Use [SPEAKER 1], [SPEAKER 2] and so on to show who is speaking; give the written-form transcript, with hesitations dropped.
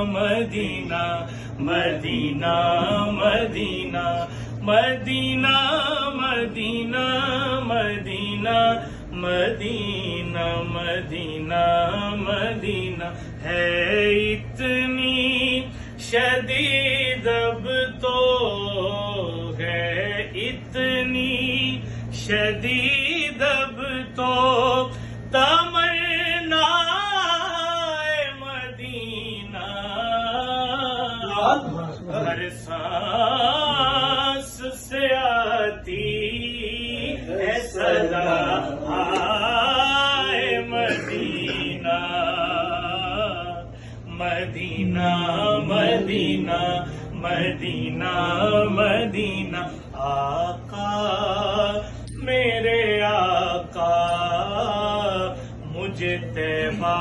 [SPEAKER 1] مدینہ مدینہ مدینہ مدینہ مدینہ مدینہ مدینہ مدینہ مدینہ ہے اتنی شدید اب تو ہے اتنی شدید اب تو تمنا مدینہ ہر سانس سے آتی ہے صدا آئے مدینہ مدینہ مدینہ مدینہ مدینہ آقا میرے آقا مجھے طیبہ